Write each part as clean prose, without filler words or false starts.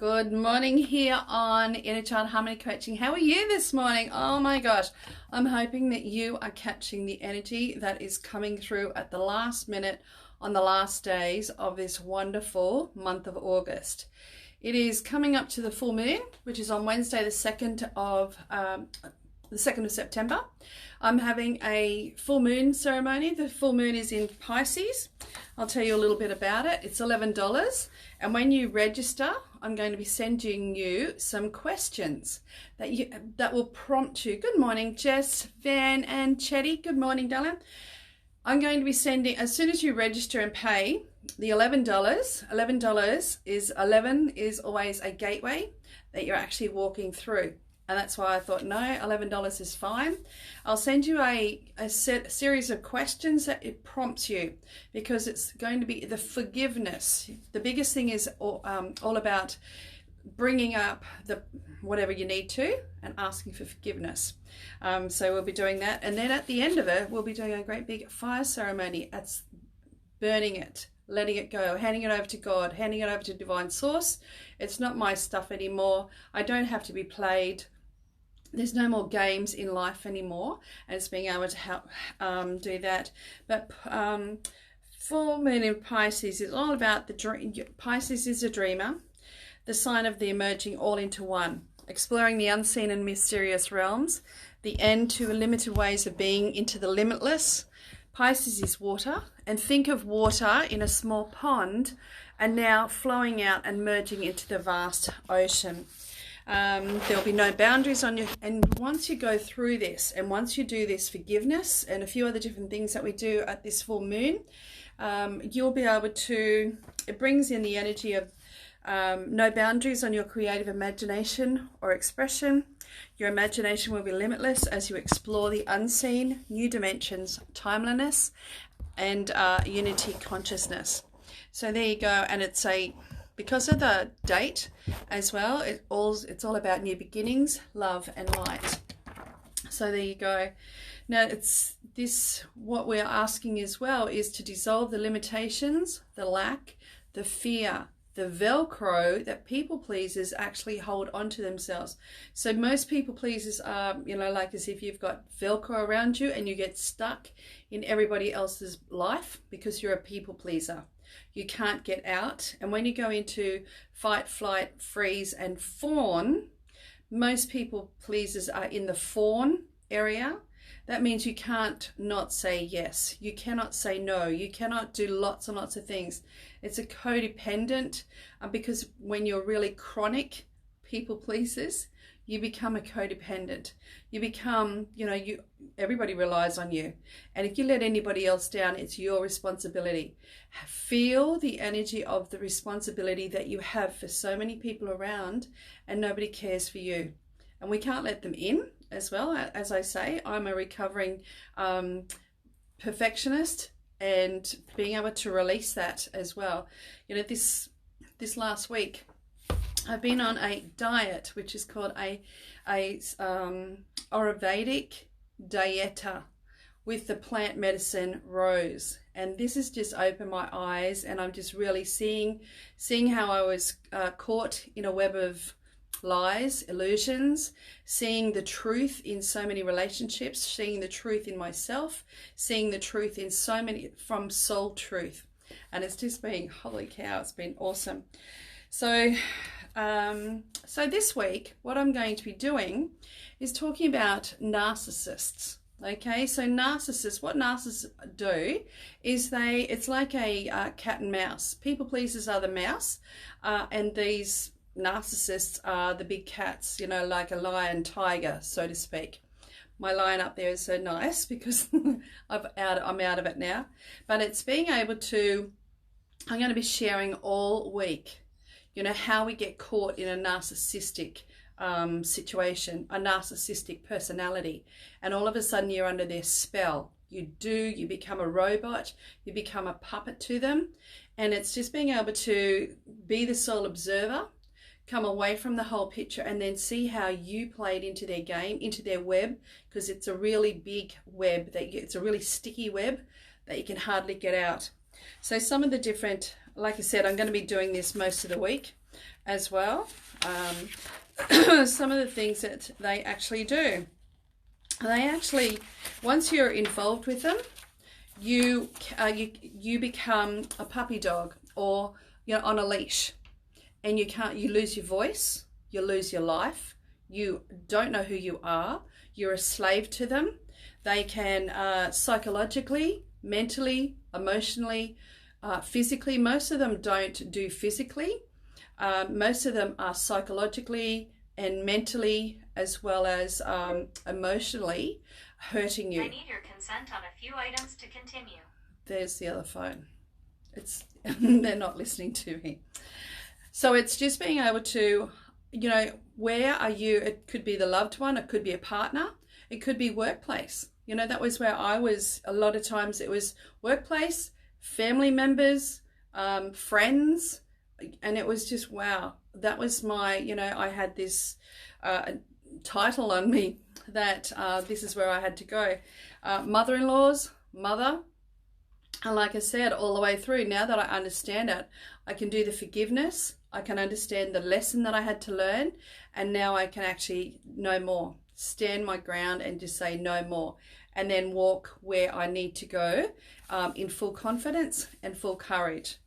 Good morning here on Inner Child Harmony Coaching. How are you this morning? Oh my gosh, I'm hoping that you are catching the energy that is coming through at the last minute on the last days of this wonderful month of August. It is coming up to the full moon, which is on Wednesday, the 2nd of September. I'm having a full moon ceremony. The full moon is in Pisces. I'll tell you a little bit about it. It's $11. And when you register, I'm going to be sending you some questions that will prompt you. Good morning, Jess, Van, and Chetty. Good morning, darling. I'm going to be sending, as soon as you register and pay, the $11. $11 is always a gateway that you're actually walking through. And that's why I thought, no, $11 is fine. I'll send you a series of questions that it prompts you, because it's going to be the forgiveness. The biggest thing is all about bringing up whatever you need to and asking for forgiveness. So we'll be doing that. And then at the end of it, we'll be doing a great big fire ceremony. That's burning it, letting it go, handing it over to God, handing it over to Divine Source. It's not my stuff anymore. I don't have to be played. There's no more games in life anymore, and it's being able to help do that. But full moon in Pisces is all about the dream. Pisces is a dreamer, the sign of the emerging all into one, exploring the unseen and mysterious realms, the end to limited ways of being into the limitless. Pisces is water, and think of water in a small pond and now flowing out and merging into the vast ocean. There'll be no boundaries on you. And once you go through this, and once you do this forgiveness and a few other different things that we do at this full moon, you'll be able to, it brings in the energy of no boundaries on your creative imagination or expression. Your imagination will be limitless as you explore the unseen, new dimensions, timeliness, and unity consciousness. So there you go. And it's because of the date as well, it's all about new beginnings, love, and light. So there you go. Now what we're asking as well is to dissolve the limitations, the lack, the fear, the Velcro that people pleasers actually hold onto themselves. So most people pleasers are, like as if you've got Velcro around you and you get stuck in everybody else's life because you're a people pleaser. You can't get out. And when you go into fight, flight, freeze, and fawn, most people pleasers are in the fawn area. That means you can't not say yes. You cannot say no. You cannot do lots and lots of things. It's a codependent, because when you're really chronic people pleasers, you become a codependent. You become, everybody relies on you. And if you let anybody else down, it's your responsibility. Feel the energy of the responsibility that you have for so many people around, and nobody cares for you. And we can't let them in as well. As I say, I'm a recovering perfectionist, and being able to release that as well. This last week, I've been on a diet which is called a Ayurvedic dieta with the plant medicine rose, and this has just opened my eyes, and I'm just really seeing how I was caught in a web of lies, illusions, seeing the truth in so many relationships, seeing the truth in myself, seeing the truth in so many, from soul truth. And it's just been, holy cow, it's been awesome. So this week, what I'm going to be doing is talking about narcissists. Okay, so narcissists, what narcissists do is it's like a cat and mouse. People pleasers are the mouse, and these narcissists are the big cats, like a lion, tiger, so to speak. My lion up there is so nice because I'm out of it now. But it's being able to, I'm going to be sharing all week, how we get caught in a narcissistic situation, a narcissistic personality, and all of a sudden you're under their spell. You become a robot, you become a puppet to them, and it's just being able to be the sole observer, come away from the whole picture, and then see how you played into their game, into their web, because it's a really big web, it's a really sticky web that you can hardly get out. So some of the different, like I said, I'm going to be doing this most of the week. as well. Some of the things that they actually do. They actually, once you're involved with them, you become a puppy dog, or you're on a leash, and you lose your voice, you lose your life, you don't know who you are, you're a slave to them. They can psychologically, mentally, emotionally, physically. Most of them don't do physically. Most of them are psychologically and mentally, as well as emotionally, hurting you. I need your consent on a few items to continue. There's the other phone. It's they're not listening to me. So it's just being able to, where are you? It could be the loved one, it could be a partner, it could be workplace. That was where I was. A lot of times it was workplace, family members, friends, and it was just, wow. That was my, I had this title on me that this is where I had to go. Mother-in-law's mother. And like I said, all the way through, now that I understand it, I can do the forgiveness. I can understand the lesson that I had to learn. And now I can actually no more. Stand my ground and just say no more. And then walk where I need to go in full confidence and full courage.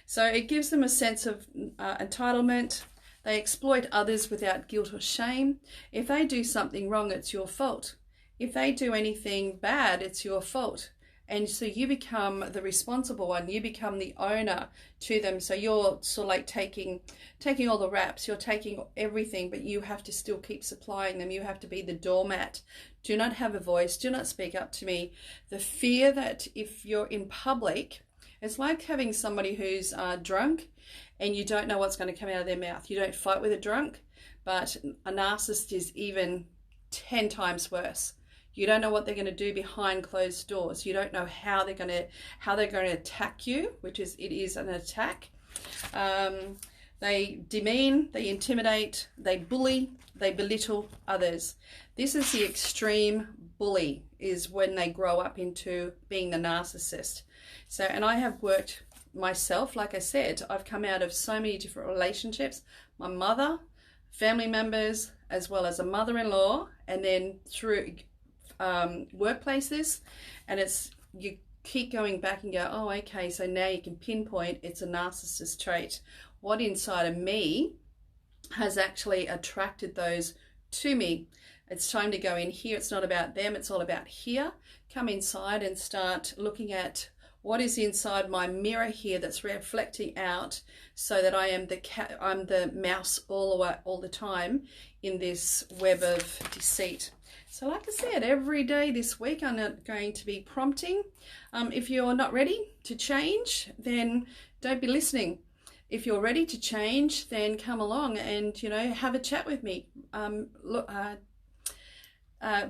So it gives them a sense of entitlement. They exploit others without guilt or shame. If they do something wrong, it's your fault. If they do anything bad, it's your fault. And so you become the responsible one. You become the owner to them. So you're sort of like taking all the raps. You're taking everything, but you have to still keep supplying them. You have to be the doormat. Do not have a voice. Do not speak up to me. The fear that if you're in public, it's like having somebody who's drunk and you don't know what's going to come out of their mouth. You don't fight with a drunk, but a narcissist is even 10 times worse. You don't know what they're going to do behind closed doors. You don't know how they're going to attack you, it is an attack. They demean, they intimidate, they bully, they belittle others. This is the extreme bully, is when they grow up into being the narcissist. So, and I have worked myself, like I said, I've come out of so many different relationships. My mother, family members, as well as a mother-in-law, and then through workplaces, and you keep going back and go, oh, okay, so now you can pinpoint it's a narcissist trait. What inside of me has actually attracted those to me? It's time to go in here. It's not about them, it's all about here. Come inside and start looking at what is inside my mirror here that's reflecting out, so that I am I'm the mouse all the time in this web of deceit. So like I said, every day this week I'm going to be prompting. If you're not ready to change, then don't be listening. If you're ready to change, then come along and, have a chat with me.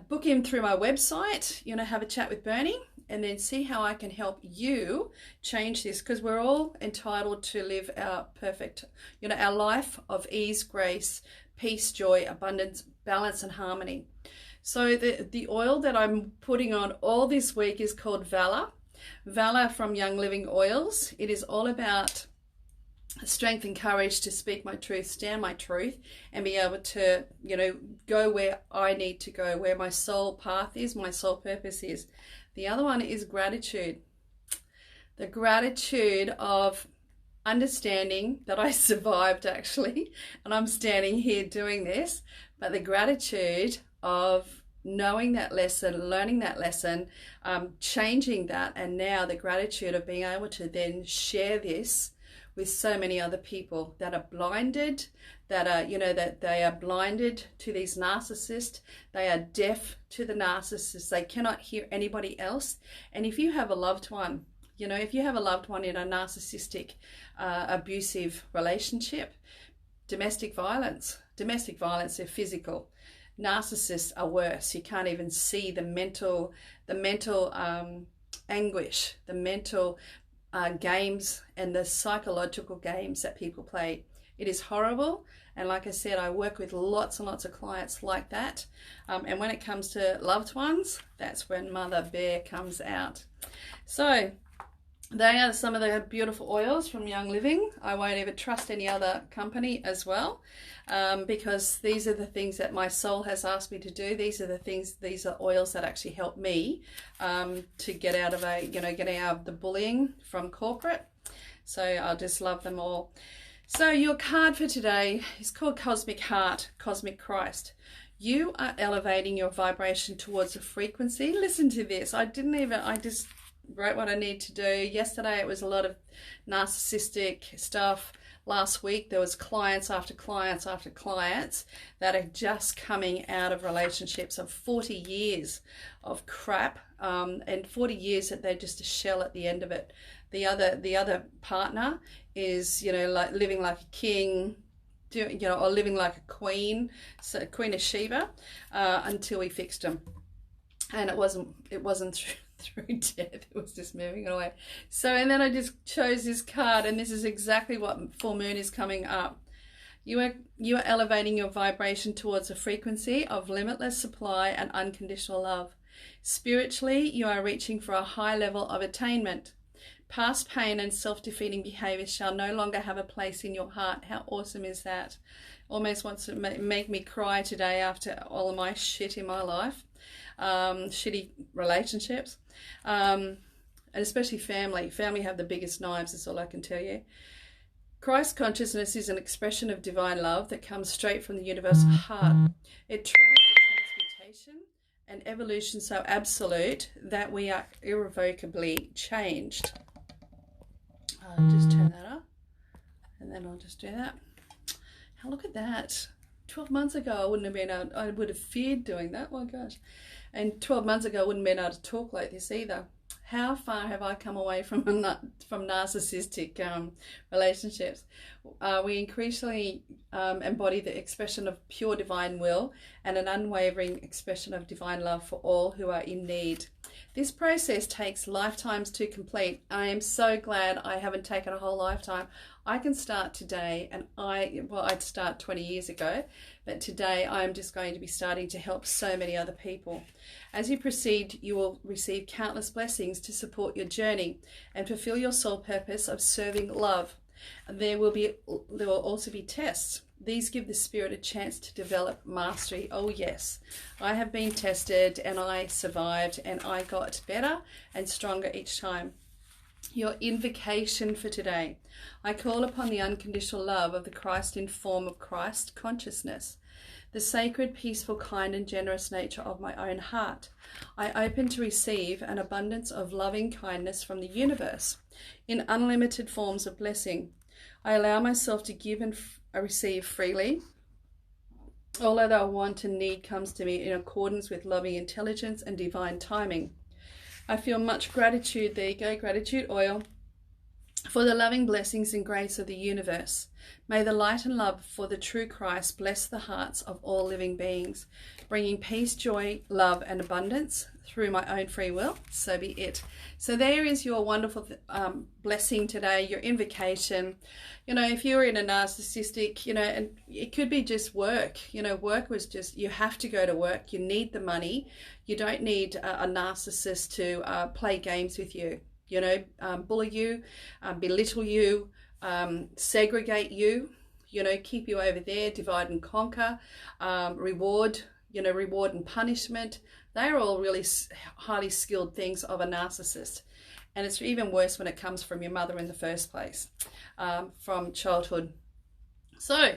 Book in through my website, have a chat with Bernie, and then see how I can help you change this, because we're all entitled to live our perfect, our life of ease, grace, peace, joy, abundance, balance, and harmony. So the oil that I'm putting on all this week is called Valor. Valor from Young Living Oils. It is all about strength and courage to speak my truth, stand my truth, and be able to, go where I need to go, where my soul path is, my soul purpose is. The other one is gratitude. The gratitude of understanding that I survived, actually, and I'm standing here doing this, but the gratitude of knowing that lesson, learning that lesson, changing that, and now the gratitude of being able to then share this with so many other people that are blinded, that are, that they are blinded to these narcissists. They are deaf to the narcissists. They cannot hear anybody else. And if you have a loved one, if you have a loved one in a narcissistic, abusive relationship, domestic violence, they're physical. Narcissists are worse. You can't even see the mental anguish, the mental games and the psychological games that people play. It is horrible. And like I said, I work with lots and lots of clients like that. And when it comes to loved ones, that's when Mother Bear comes out. So They are some of the beautiful oils from Young Living. I won't ever trust any other company as well, because these are the things that my soul has asked me to do. These are oils that actually help me to get out of getting out of the bullying from corporate. So I just love them all. So your card for today is called Cosmic Heart, Cosmic Christ. You are elevating your vibration towards a frequency. Listen to this. I just wrote what I need to do. Yesterday it was a lot of narcissistic stuff. Last week there was clients after clients after clients that are just coming out of relationships of 40 years of crap, and 40 years that they're just a shell at the end of it. The other partner is, like living like a king, or living like a queen, so Queen of Sheba, until we fixed them. And it wasn't through death, it was just moving away. So, and then I just chose this card, and this is exactly what full moon is coming up. You are elevating your vibration towards a frequency of limitless supply and unconditional love. Spiritually, you are reaching for a high level of attainment. Past pain and self-defeating behaviors shall no longer have a place in your heart. How awesome is that? Almost wants to make me cry today after all of my shit in my life. Shitty relationships, and especially family. Family have the biggest knives, that's all I can tell you. Christ consciousness is an expression of divine love that comes straight from the universal heart. It triggers a transmutation and evolution so absolute that we are irrevocably changed. I'll just turn that up, and then I'll just do that. Now look at that. 12 months ago I wouldn't have been able, I would have feared doing that. Oh my gosh. And 12 months ago I wouldn't have been able to talk like this either. How far have I come away from narcissistic relationships? We increasingly embody the expression of pure divine will and an unwavering expression of divine love for all who are in need. This process takes lifetimes to complete. I am so glad I haven't taken a whole lifetime. I can start today, and I'd start 20 years ago, but today I'm just going to be starting to help so many other people. As you proceed, you will receive countless blessings to support your journey and fulfill your soul purpose of serving love. There will also be tests. These give the spirit a chance to develop mastery. Oh yes, I have been tested and I survived, and I got better and stronger each time. Your invocation for today. I call upon the unconditional love of the Christ in form of Christ consciousness, the sacred, peaceful, kind and generous nature of my own heart. I open to receive an abundance of loving kindness from the universe in unlimited forms of blessing. I allow myself to give and receive freely. All that I want and need comes to me in accordance with loving intelligence and divine timing. I feel much gratitude, there you go, gratitude oil, for the loving blessings and grace of the universe. May the light and love for the true Christ bless the hearts of all living beings, bringing peace, joy, love and abundance through my own free will. So be it. So there is your wonderful blessing today, your invocation. If you're in a narcissistic, and it could be just work. Work was just, you have to go to work. You need the money. You don't need a narcissist to play games with you. Bully you, belittle you, segregate you, keep you over there, divide and conquer, reward and punishment. They're all really highly skilled things of a narcissist. And it's even worse when it comes from your mother in the first place, from childhood. So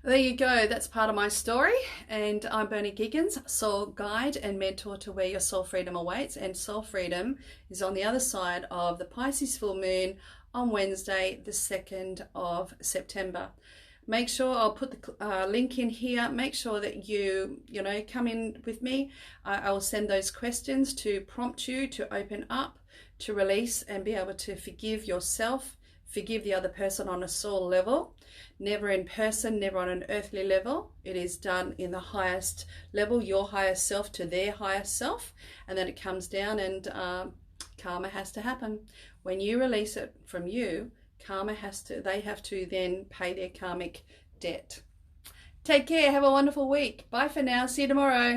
there you go. That's part of my story. And I'm Bernie Giggins, soul guide and mentor to where your soul freedom awaits. And soul freedom is on the other side of the Pisces full moon on Wednesday, the 2nd of September. Make sure I'll put the link in here. Make sure that you come in with me. I will send those questions to prompt you to open up, to release and be able to forgive yourself, forgive the other person on a soul level. Never in person, never on an earthly level. It is done in the highest level, your highest self to their highest self. And then it comes down and karma has to happen. When you release it from you, they have to then pay their karmic debt. Take care. Have a wonderful week. Bye for now. See you tomorrow.